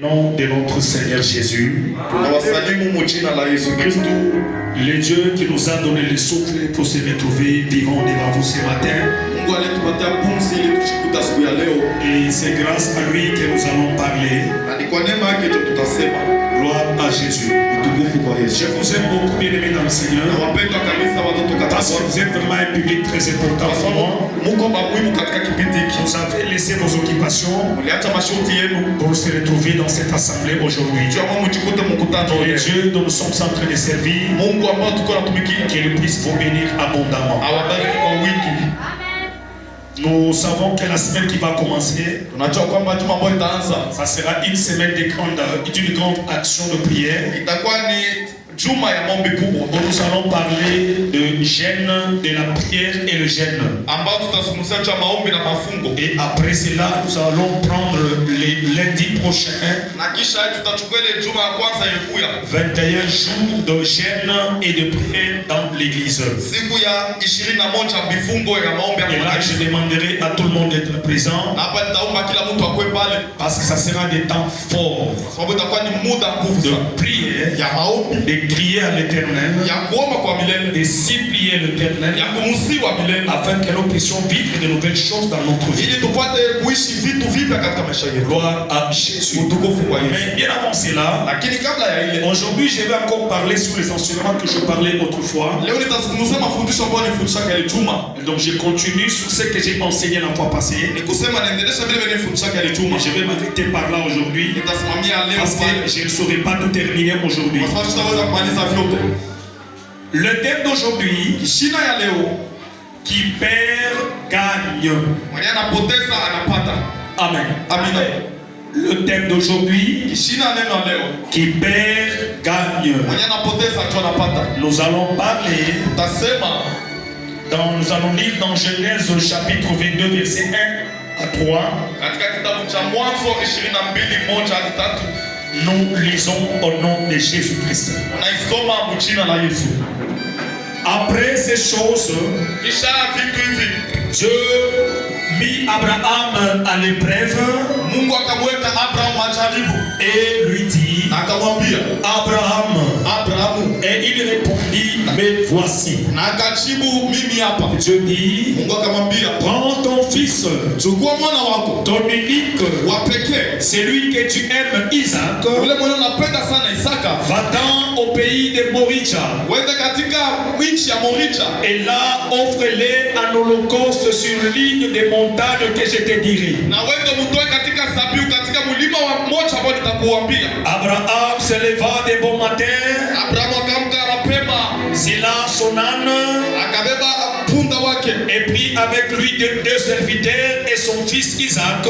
Nom de notre Seigneur Jésus, le Dieu qui nous a donné le souffle pour se retrouver vivant devant vous ce matin. Et c'est grâce à lui que nous allons parler. Gloire à Jésus. Je vous aime beaucoup, bien aimé dans le Seigneur. Parce que vous êtes vraiment un public très important pour moi. Vous avez laissé vos occupations pour se retrouver dans cette assemblée aujourd'hui. Que le Dieu dont nous sommes en train de servir, qu'il puisse vous bénir abondamment. Nous savons que la semaine qui va commencer, ça sera une semaine d'une grande action de prière. Nous allons parler de jeûne, de la prière et le jeûne. Et après cela, nous allons prendre les lundis prochains 21 jours de jeûne et de prière dans l'église. Et là, je demanderai à tout le monde d'être présent parce que ça sera des temps forts de prière, de crier à l'Éternel, de supplier l'Éternel, afin que nous puissions vivre de nouvelles choses dans notre vie. Gloire à Jésus. Mais bien avant cela, aujourd'hui je vais encore parler sur les enseignements que je parlais autrefois. Donc je continue sur ce que j'ai enseigné la fois passée. Et je vais m'arrêter par là aujourd'hui parce que je ne saurais pas tout terminer aujourd'hui. Le thème d'aujourd'hui, qui perd gagne. Amen. Le thème d'aujourd'hui, qui perd gagne. Nous allons parler, nous allons lire dans Genèse chapitre 22 verset 1 à 3. Nous lisons au nom de Jésus-Christ. Après ces choses, Dieu mit Abraham à l'épreuve et lui dit, Abraham. Et il répondit, mais voici. Dieu dit, prends ton fils, ton unique, celui que tu aimes, Isaac, va-t'en au pays de Moricha. Et là, offre-les en holocauste sur ligne des montagnes que je te dirai. Abraham se leva de bon matin, Zila son âne, et prit avec lui deux serviteurs et son fils Isaac.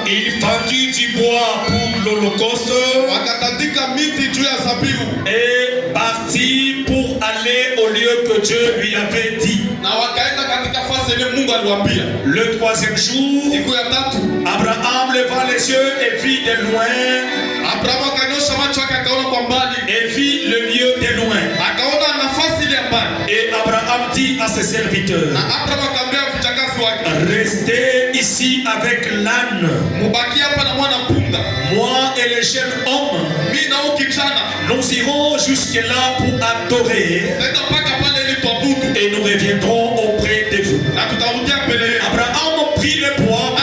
Il fendit du bois pour l'holocauste et partit pour aller au lieu que Dieu lui avait dit. Le troisième jour, Abraham leva les yeux et vit de loin, et vit le lieu de loin. Et Abraham dit à ses serviteurs, restez ici avec l'âne. Moi et les jeunes hommes, nous irons jusque-là pour adorer et nous reviendrons auprès de vous. Abraham prit le bois,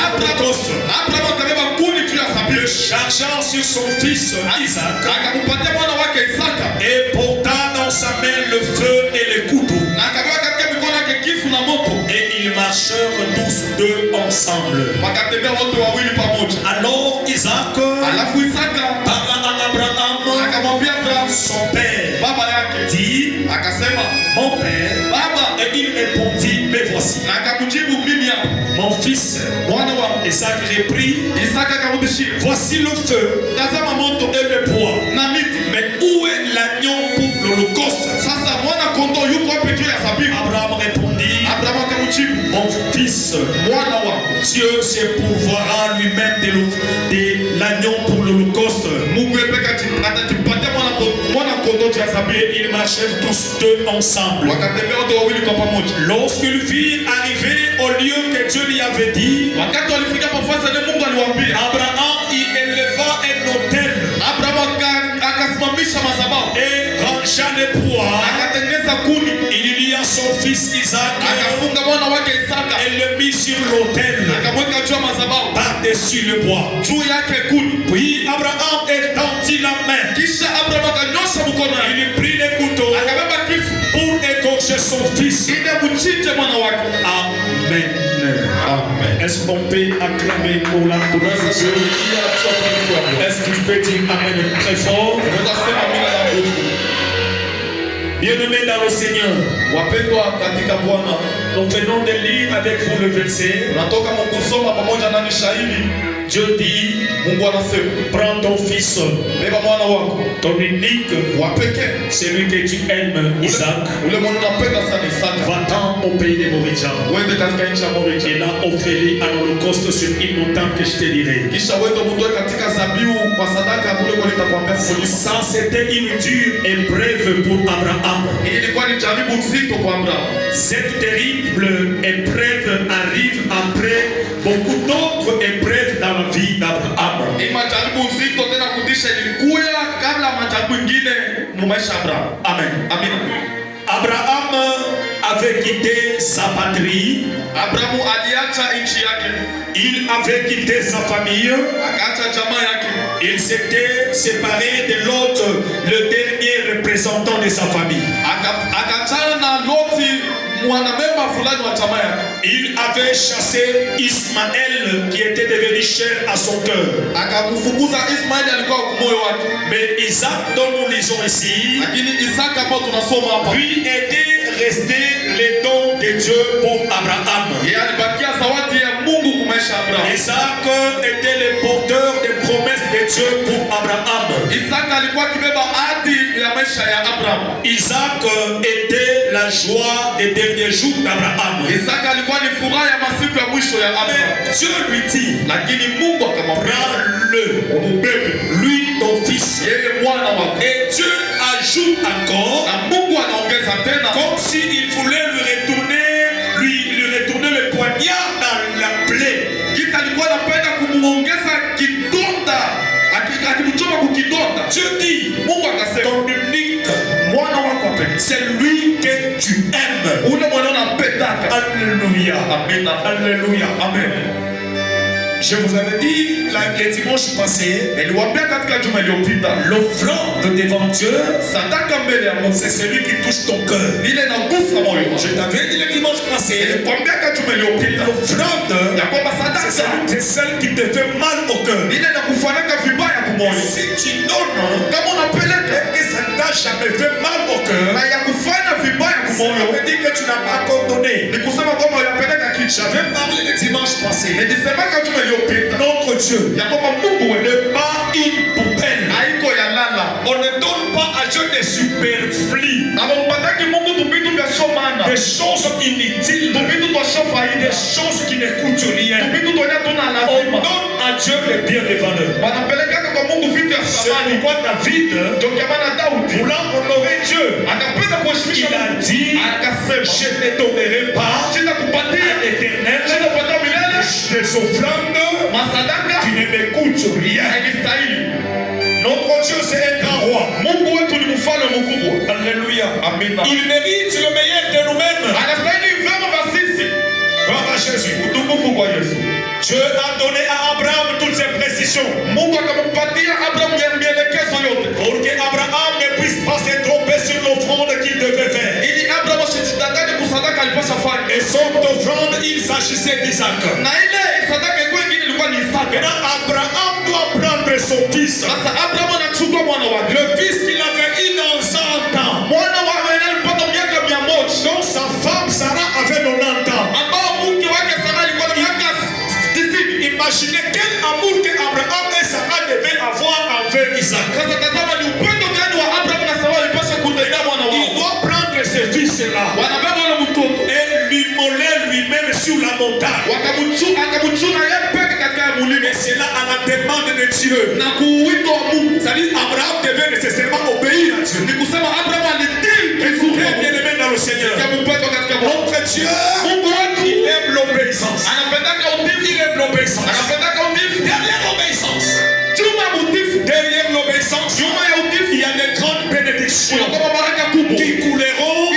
le chargea sur son fils Isaac et porta dans sa main le feu et le couteau. Et ils marchèrent tous deux ensemble. Alors Isaac parla à Abraham, son père, dit, mon père. Et il répondit, mais voici. Mon fils. Isaac reprit, voici le feu et le bois. Mais où est l'agneau pour l'holocauste? Abraham répondit, mon fils, Dieu se pourvoira lui-même de l'agneau pour l'holocauste. Et ils marchèrent tous deux ensemble. Lorsqu'ils virent arriver au lieu que Dieu lui avait dit, Il y a son fils Isaac. Elle le mit sur l'autel par-dessus le bois. Puis Abraham étendit la main. Il prit le couteau pour égorger son fils. Amen. Amen. Est-ce qu'on peut acclamer pour la prononciation? Est-ce que tu peux dire Amen très fort? Bien-aimés dans le Seigneur, nous venons de lire avec vous le verset. Dieu dit, prends ton fils, ton unique, celui que tu aimes, Isaac, va-t'en au pays des Moridiens. Et là, offre-lui un holocauste sur une montagne que je te dirai. Ça, c'était une dure épreuve pour Abraham. Cette terrible épreuve arrive après beaucoup d'autres épreuves dans la vie d'Abraham. Amen. Amen. Abraham avait quitté sa patrie. Il avait quitté sa famille. Il s'était séparé de l'autre, le dernier représentant de sa famille. Il avait chassé Ismaël qui était devenu cher à son cœur. Mais Isaac, dont nous lisons ici, lui était resté les dons de Dieu pour Abraham. Isaac était le porteur des promesses de Dieu pour Abraham. Isaac était la joie des derniers jours d'Abraham. Mais Dieu lui dit, prends-le, lui ton fils. Et Dieu ajoute encore, comme s'il voulait lui retourner le poignard dans la plaie. Dieu dit, ton unique, c'est lui que tu aimes. Alléluia. Alléluia. Amen. Je vous avais dit le dimanche passé, l'offrande devant Dieu, c'est celui qui touche ton cœur. Je t'avais dit le dimanche passé, l'offrande, c'est celle qui te fait mal au cœur. Si tu donnes, que ça ne t'a jamais fait mal au cœur, ça veut dire que tu n'as pas encore donné. J'avais parlé le dimanche passé. Notre Dieu n'est pas une poubelle. On ne donne pas à Dieu des superflus, des choses inutiles, des choses qui ne coûtent rien. On donne à Dieu les biens de valeur. C'est pourquoi David, voulant honorer Dieu, il a dit, je ne donnerai pas à l'Éternel des offrandes qui ne me coûtent rien. Notre Dieu, c'est un grand roi. Alléluia. Amen. Il mérite le meilleur de nous-mêmes. Gloire à Jésus. Dieu a donné à Abraham toutes ses précisions pour que Abraham ne puisse pas se tromper sur l'offrande qu'il devait faire. Et son offrande, il s'agissait d'Isaac. Maintenant, Abraham doit prendre son fils. Le fils qu'il avait eu dans 100 ans. Donc sa femme Sarah avait 90 ans. Imaginez quel amour que Abraham et Sarah devaient avoir envers Isaac. Il doit prendre ce fils-là et l'immoler lui-même sur la montagne. Et c'est là à la demande de Dieu. C'est-à-dire Abraham devait nécessairement obéir à Dieu. Et vous êtes bien aimé dans le Seigneur. Notre Dieu, il aime l'obéissance. Il aime l'obéissance. Derrière l'obéissance, il y a des grandes bénédictions qui couleront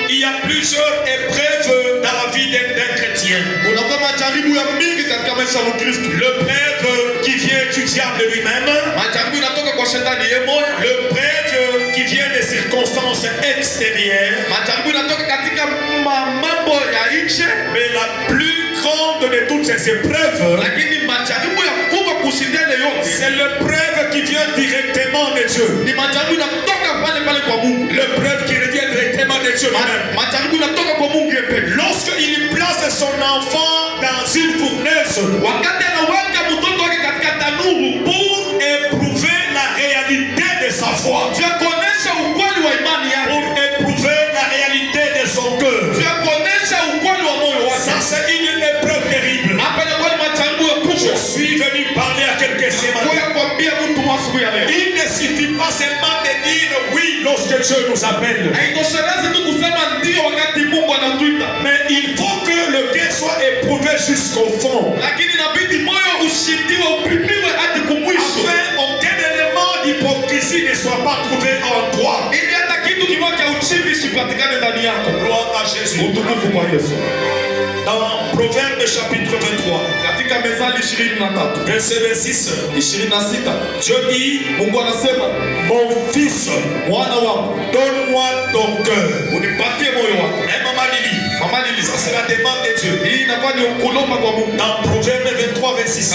il y a plusieurs épreuves dans la vie d'un chrétien. L'épreuve qui vient du diable lui-même. L'épreuve qui vient des circonstances extérieures. Mais la plus grande de toutes ces épreuves, c'est l'épreuve qui vient directement de Dieu. L'épreuve qui vient directement de Dieu lui-même. Lorsqu'il place son enfant dans une fournaise pour éprouver la réalité de sa foi, pour éprouver la réalité de son cœur. Ça, c'est une épreuve terrible. Je suis venu parler à quelqu'un ce matin. Il ne suffit pas seulement de dire oui lorsque Dieu nous appelle. Mais il faut que le cœur soit éprouvé jusqu'au fond. Afin aucun élément d'hypocrisie ne soit pas trouvé en toi. Gloire à Jésus. Dans Proverbe chapitre 23, verset 26, Dieu dit, mon fils, donne-moi ton cœur. Et Maman Lili, ça c'est la demande de Dieu. Dans Proverbe 23, 26,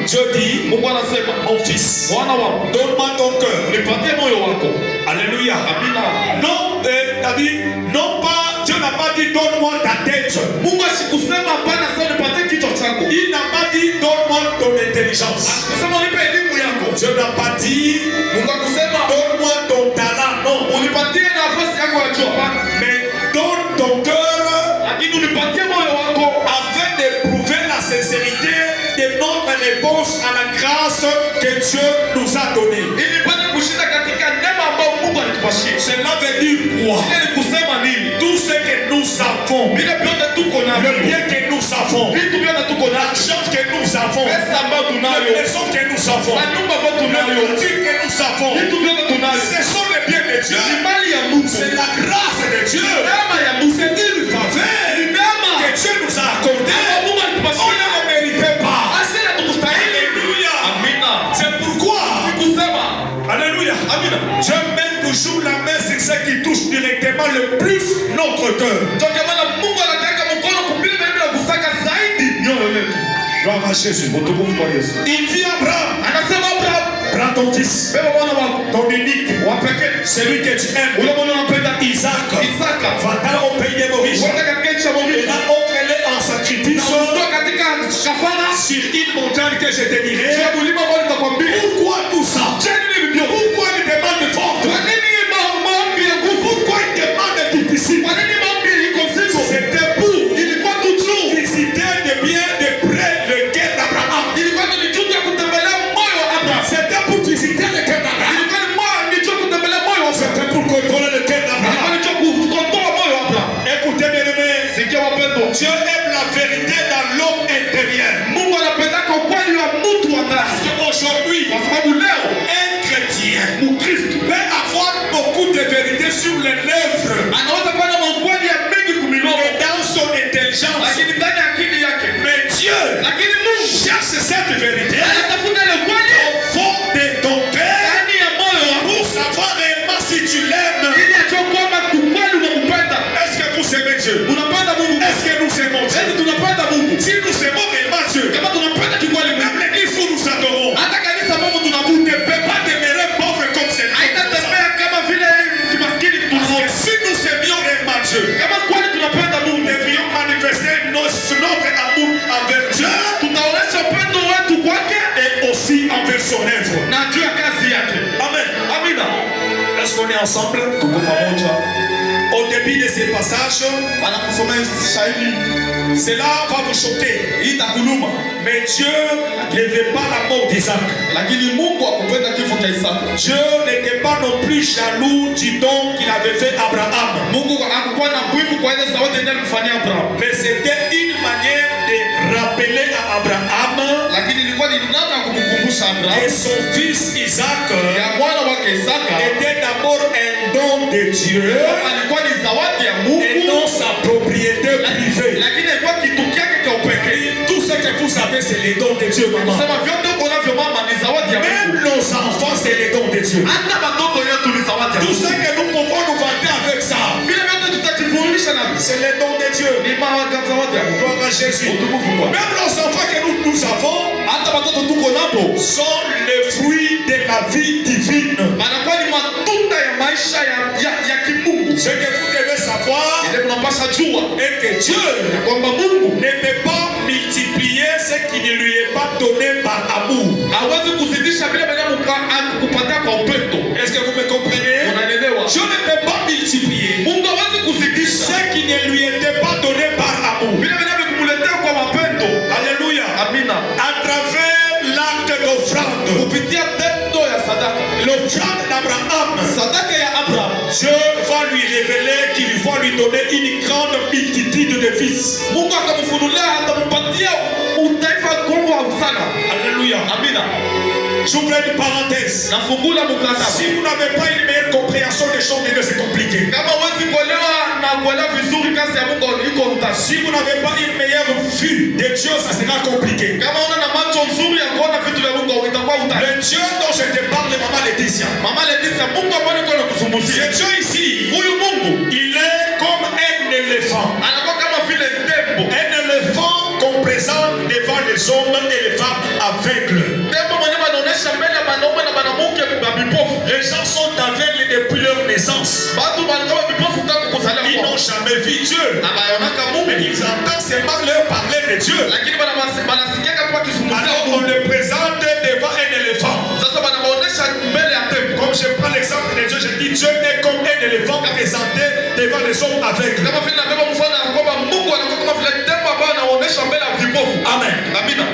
Dieu dit, mon fils, donne-moi ton cœur. Alléluia. Non, non pas, Dieu n'a pas dit donne-moi ta tête. Il n'a pas dit donne-moi ton intelligence. Dieu n'a pas dit donne-moi ton talent. Non. Mais donne ton cœur afin d'éprouver la sincérité de notre réponse à la grâce que Dieu nous a donnée. Cela veut dire quoi? Tout ce que nous avons, le bien que nous avons, l'argent que nous avons, la maison que nous avons, la voiture que nous avons, ce sont les biens de Dieu. C'est la grâce de Dieu. C'est une faveur que Dieu nous a accordée. On ne le méritait pas. Alléluia. C'est pourquoi, alléluia, Dieu met toujours la main sur ce qui touche directement le plus notre cœur. Gloire à Jésus. Il dit à Abraham, prends ton fils, ton unique, celui que tu aimes, Isaac, va-t'en au pays des Maurice, et là offre-le en sacrifice sur une montagne que je te dirai. Pourquoi tout ça? Pourquoi une demande forte? Pourquoi une demande difficile? C'était pour visiter de bien de près le cœur d'Abraham. C'était pour visiter le cœur d'Abraham. C'était pour contrôler le cœur d'Abraham. Écoutez bien aimés, Dieu aime la vérité dans l'homme intérieur. Parce qu'aujourd'hui, un chrétien peut avoir beaucoup de vérité sur les lèvres et dans son intelligence. Mais Dieu cherche cette vérité au fond de ton cœur pour savoir réellement si tu l'aimes. Est-ce que vous aimez Dieu? Est-ce que nous aimons Dieu? Si nous aimons réellement Dieu, même l'église où nous adorons, vous ne pouvez pas demeurer pauvre comme c'est là. Si nous aimions réellement Dieu, nous devrions manifester notre amour envers Dieu et aussi envers son œuvre. Amen. Est-ce qu'on est ensemble? Au début de ces passages, cela va vous choquer. Mais Dieu ne veut pas la mort d'Isaac. Dieu n'était pas non plus jaloux du don qu'il avait fait à Abraham. Mais c'était une manière de rappeler à Abraham et son fils Isaac était d'abord un don de Dieu et non sa propriété privée. Tout ce que vous savez, c'est les dons de Dieu, maman. Même nos enfants, c'est les dons de Dieu. Tout ce que nous pouvons nous vanter avec ça, c'est les dons de Dieu. Gloire à Jésus. Même nos enfants que nous avons sont les fruits de la vie divine. Ce que vous devez savoir est que Dieu ne peut pas multiplier ce qui ne lui est pas donné par amour. Est-ce que vous me comprenez? Dieu ne peut pas multiplier ce qui ne lui était pas donné par amour. Alléluia. À travers l'acte d'offrande, l'offrande d'Abraham, Dieu va lui révéler qu'il va lui donner une grande multitude de fils. Alléluia. J'ouvre une parenthèse. Si vous n'avez pas une meilleure compréhension des choses de Dieu, c'est compliqué. Si vous n'avez pas une meilleure vue de Dieu, ça sera compliqué. Le Dieu dont je te parle, Maman Laetitia, ce Dieu ici, il est comme un éléphant. Un éléphant qu'on présente devant les hommes et les femmes aveugles. Les gens sont aveugles depuis leur naissance. Ils n'ont jamais vu Dieu. Mais ils entendent seulement leur parler de Dieu. Alors on le présente devant un éléphant. Comme je prends l'exemple de Dieu, je dis Dieu est comme un éléphant présenté devant les hommes aveugles. Amen.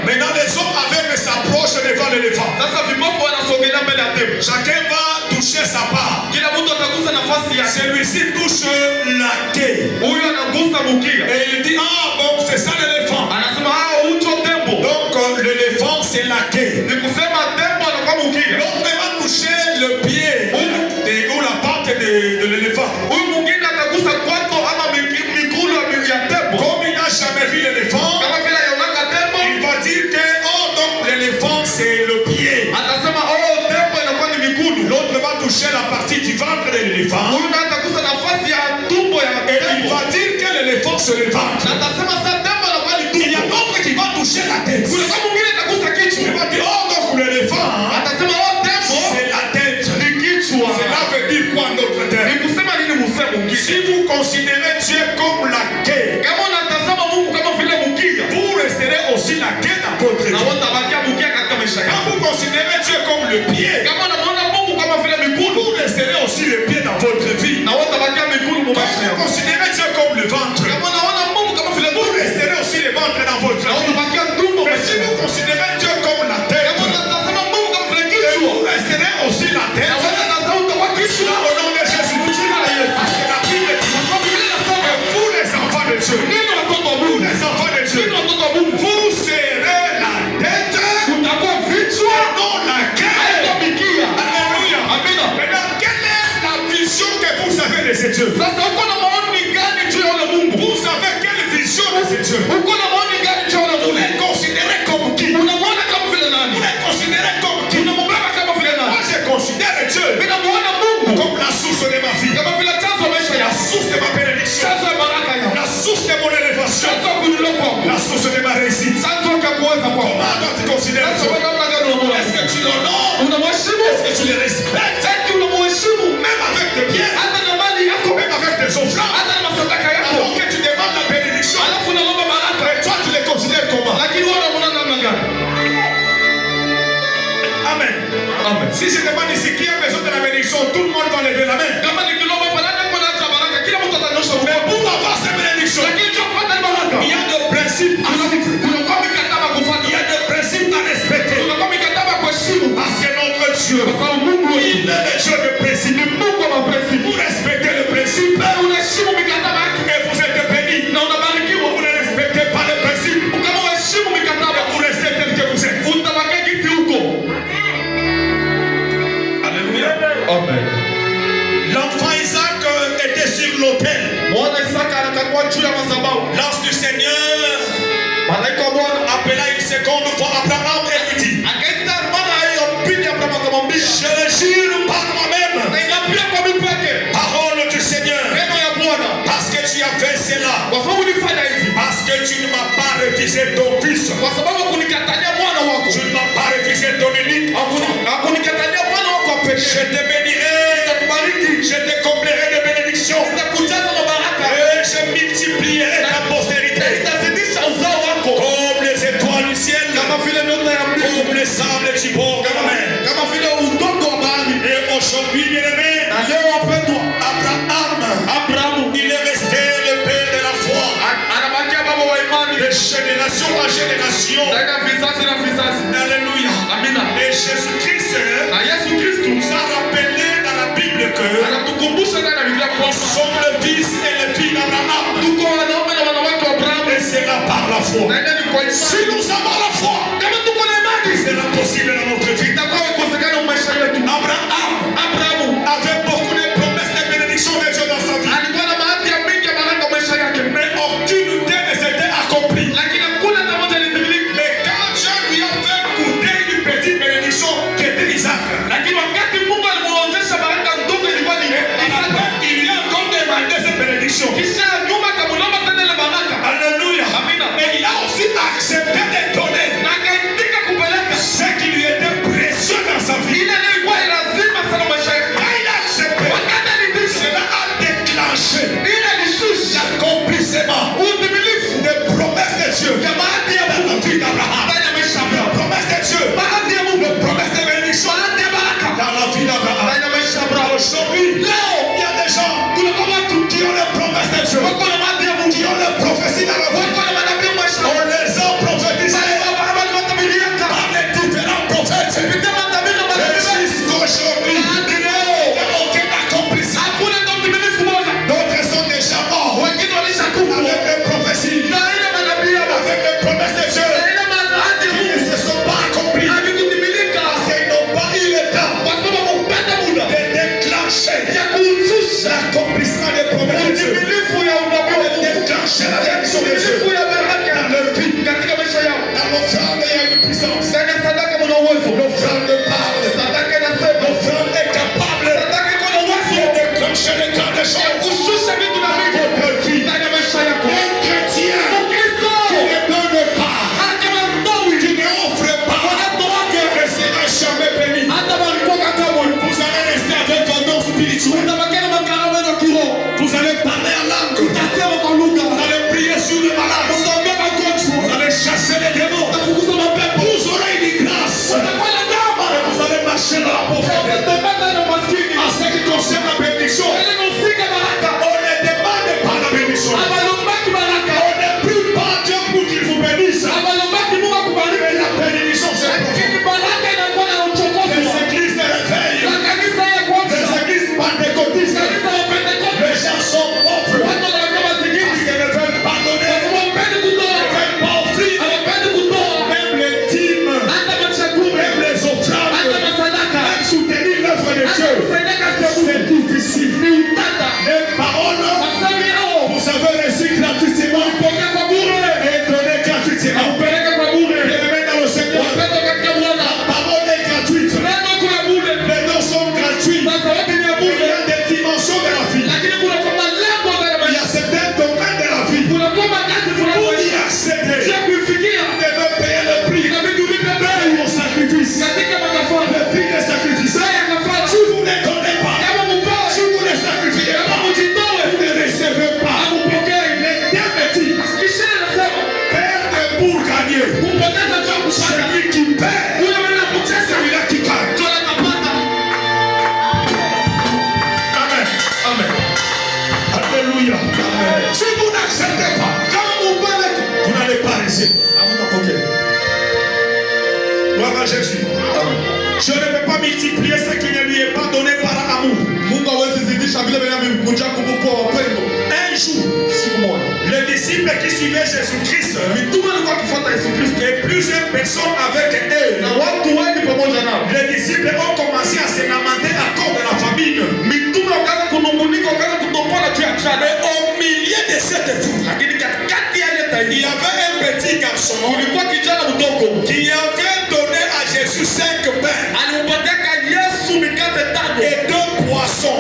Maintenant les hommes aveugles s'approchent devant l'éléphant. Chacun va toucher sa part. Celui-ci touche la queue. Et il dit, ah bon, c'est ça l'éléphant. Donc l'éléphant c'est la queue. L'autre va toucher le pied ou la patte de l'éléphant. Comme il n'a jamais vu l'éléphant, il va dire que oh donc l'éléphant c'est le pied. L'autre va toucher la partie du ventre de l'éléphant. Et il va dire que l'éléphant c'est le ventre. Il y a l'autre qui va toucher la tête. Il va dire oh donc l'éléphant c'est la tête. Cela veut dire quoi notre terre? Si vous considérez Dieu comme la queue, vous resterez aussi la queue dans votre vie. Quand vous considérez Dieu comme le pied, vous resterez aussi le pied dans votre vie. Quand vous considérez Dieu comme le ventre, vous resterez aussi le ventre dans votre vie. Mais si vous considérez Dieu comme la tête, vous resterez aussi la tête. Au nom de Jésus, la Bible dit vous les enfants de Dieu, vous les enfants de Dieu, vous serez la tête, non la queue. Alléluia. Maintenant, quelle est la vision que vous avez de ce Dieu? Vous avez quelle vision de ce Dieu? Vous les considérez comme qui? Vous les considérez comme qui? Moi je considère Dieu comme la source de ma vie, la source de ma bénédiction, la source de mon élévation, la source de ma réussite. Comment dois-tu considérer Dieu? Est-ce que tu l'honores? Est-ce que tu le respectes? Même avec tes biens, même avec tes offrandes, alors que tu demandes la bénédiction, et toi tu les considères comment? Amen. Si je demande ici qui a besoin de la bénédiction, tout le monde va lever la main. Mais pour avoir cette bénédiction, il y a des principes à suivre. Il y a des principes à respecter. Parce que notre Dieu, il est L'ange du Seigneur appela une seconde fois Abraham et lui dit, je le jure par moi-même, parole du Seigneur, parce que tu as fait cela, parce que tu ne m'as pas refusé ton fils, tu ne m'as pas refusé ton unique enfant. Je te bénirai, je te comblerai de bénédictions, et je multiplierai ta postérité comme les étoiles du ciel, comme les sables du bord de la mer. Et aujourd'hui, bien-aimé, Abraham, il est resté le père de la foi, de génération en génération. Alléluia. Et Jésus-Christ nous a rappelé dans la Bible que nous sommes le fils et les filles d'Abraham. Et c'est là par la foi. Si nous avons la foi, c'est impossible dans notre vie. Abraham avait beaucoup de promesses de bénédiction de Dieu dans sa vie. Mais aucune d'elles s'était accomplie. Mais quand Dieu lui a fait goûter une petite bénédiction qui était Isaac, il lui a encore demandé cette bénédiction. Alléluia. Et il a aussi accepté de donner ce qui lui était précieux dans sa vie. Il a accepté. Cela a déclenché l'accomplissement des promesses de Dieu dans la vie d'Abraham. La promesse de Dieu, la promesse de bénédiction dans la vie d'Abraham. Aujourd'hui, il y a des gens qui ont les promesses de Dieu, qui ont les prophéties dans la vie. On les a prophétisées par les différents prophètes. Et jusqu'aujourd'hui, il n'y a aucun accomplissement. D'autres sont déjà morts avec les prophéties, avec les promesses de Dieu qui ne se sont pas accomplies parce qu'ils n'ont pas eu le temps de déclencher l'accomplissement des promesses de Dieu, de déclencher la bénédiction de Dieu dans leur vie. Dans l'offrande, il y a une puissance. L'offrande parle. L'offrande est capable de déclencher les grandes choses dans votre vie. Un chrétien qui ne donne pas, qui ne offre pas, ne restera jamais béni. Vous allez rester avec vos dons spirituels. Vous allez parler en langue. Vous allez prier sur le malade. Vous allez chasser les démons. Vous aurez une grâce. Et vous allez marcher dans la pauvreté. En ce qui concerne la bénédiction, on ne demande pas la bénédiction. On ne prie pas Dieu pour qu'il vous bénisse. Mais la bénédiction, c'est pour vous. Les églises de réveil, les églises pentecôtistes, les gens sont pauvres parce qu'ils ne veulent pas donner, ne veulent pas offrir, même les dîmes, même les offrandes, même soutenir l'œuvre de Dieu. C'est difficile. Les paroles, vous avez reçu gratuitement et donné gratuitement. Bien-aimés dans le Seigneur, la parole est gratuite. Les dons sont gratuits. Il y a des dimensions de la vie. Il y a certains domaines de la vie. Pour y accéder, vous devez payer le prix. Payer vos sacrifices. Le prix des sacrifices. Si vous ne donnez pas, si vous ne sacrifiez pas, vous ne recevez pas. Les diabétiques perdent pour gagner. Celui qui perd, c'est celui-là qui gagne. Amen. Amen. Alléluia. Amen. Si vous n'acceptez pas, vous n'allez pas rester. Gloire à Jésus. Je ne peux pas multiplier ce qui ne lui est pas donné par amour. Un jour, les disciples qui suivaient Jésus-Christ, et plusieurs personnes avec eux, les disciples ont commencé à se lamenter à cause de la famine. Mais au milieu de cette foule, il y avait un petit garçon qui avait donné à Jésus 5 pains et 2 poissons.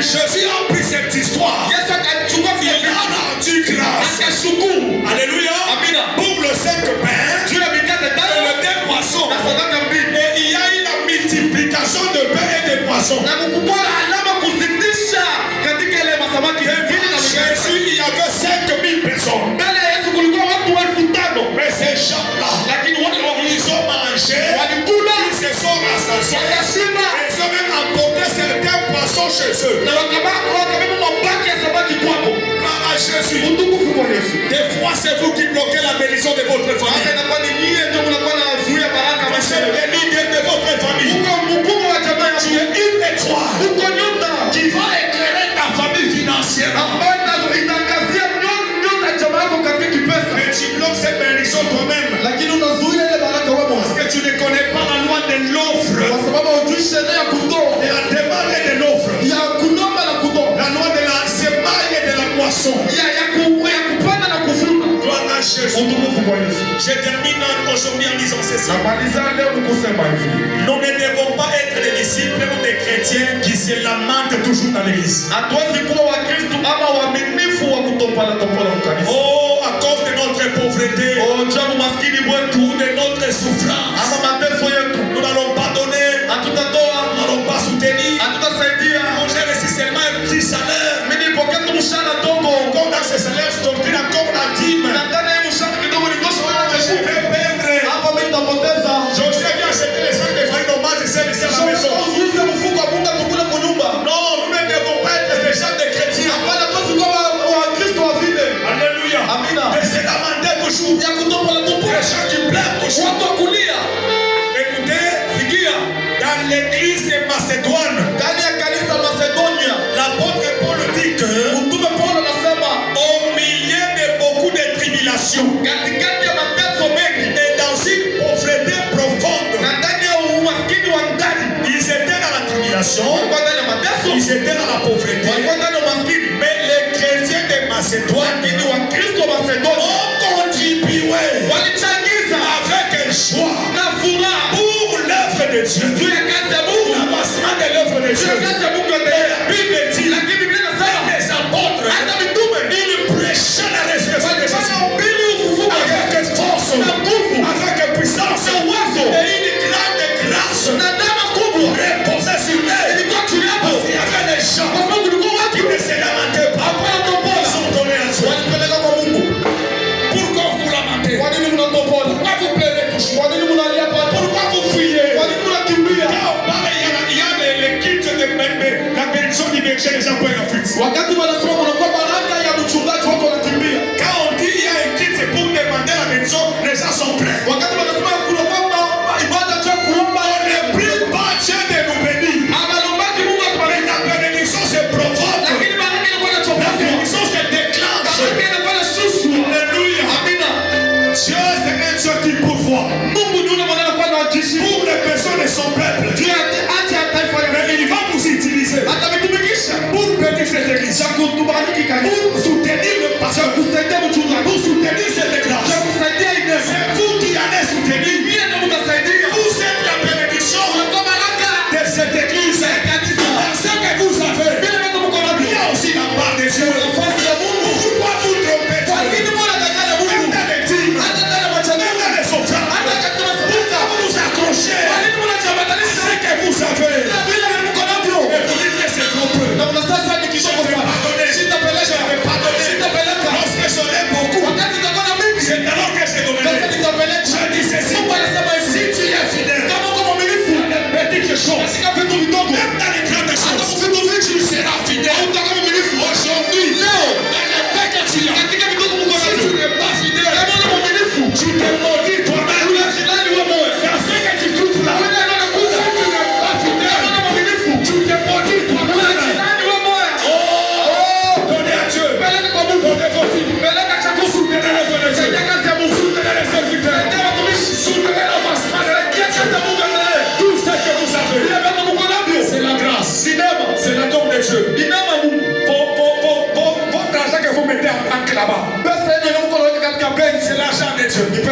Jésus a pris cette histoire. Il a rendu grâce. Alléluia. Pour le 5 pains et le 2 poissons. Et il y a eu la multiplication de pains et de poissons. Jésus, il y avait 5000 personnes. Mais ces gens-là, ils ont mangé, ils se sont rassasiés, ils ont même apporté certains poissons chez eux. Jésus, des fois c'est vous qui bloquez la bénédiction de votre famille. C'est le leader de votre famille. Tu es une étoile qui va éclairer ta famille financièrement. Mais tu bloques cette bénédiction toi-même. Parce que tu ne connais pas la loi de l'offre. De la demande et de l'offre. La loi de la semaille et de la moisson. Gloire à Jésus. Je termine aujourd'hui en disant ceci. Nous ne devons pas être des disciples ou des chrétiens qui se lamentent toujours dans l'église. Oh, à cause de notre pauvreté, ou de notre souffrance, nous n'allons pas donner, nous n'allons pas soutenir, on gère si seulement un petit salaire. Quand dans ce salaire sortir encore la dîme, je vais perdre. Joseph vient acheter les sacs de famille normales, je sais laisser à la maison. Non, nous ne devons pas être des gens de chrétiens. Alléluia. Mais c'est lamenter toujours. Les gens qui pleurent toujours. Écoutez, dans l'église de Macédoine, l'apôtre Paul dit que au milieu de beaucoup de tribulations et dans une pauvreté profonde, ils étaient dans la tribulation, ils étaient dans la pauvreté, mais les chrétiens de Macédoine ont contribué avec un choix pour l'œuvre de Dieu, l'avancement de l'œuvre de Dieu. La Bible dit, les apôtres, ils prêchaient la résurrection de Jésus avec force, avec puissance et une grande grâce reposait sur eux. Parce qu'il y avait des gens qui ne se lamentaient pas. Ils ont donné à Dieu. Pourquoi vous lamentez? Pourquoi vous pleurez toujours? Pourquoi vous fuyez? Quand on parle, il y a les kits de la bénédiction du berger, les gens peuvent la fuite. Quand on dit il y a un kit, c'est pour demander la bénédiction, les gens sont prêts. On ne prie pas Dieu de nous bénir. Mais la bénédiction se provoque. La bénédiction se déclenche. Alléluia. Dieu c'est un Dieu qui pourvoit. Pour les personnes de son peuple. Mais il va vous utiliser pour bénir cette église, pour soutenir le pasteur, pour soutenir cette église. C'est vous qui allez soutenir. Vous êtes la bénédiction de cette église. Ce que vous avez, il y a aussi la part de Dieu. Pourquoi vous trompez Dieu? Même dans les dîmes, même dans les offrandes, pourquoi vous nous accrochez à ce que vous avez? Et vous dites que c'est trop peu. Je vais pardonner. Lorsque je lève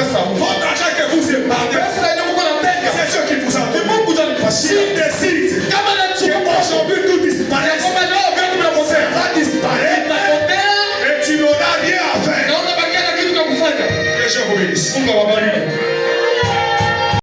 votre argent que vous épargnez,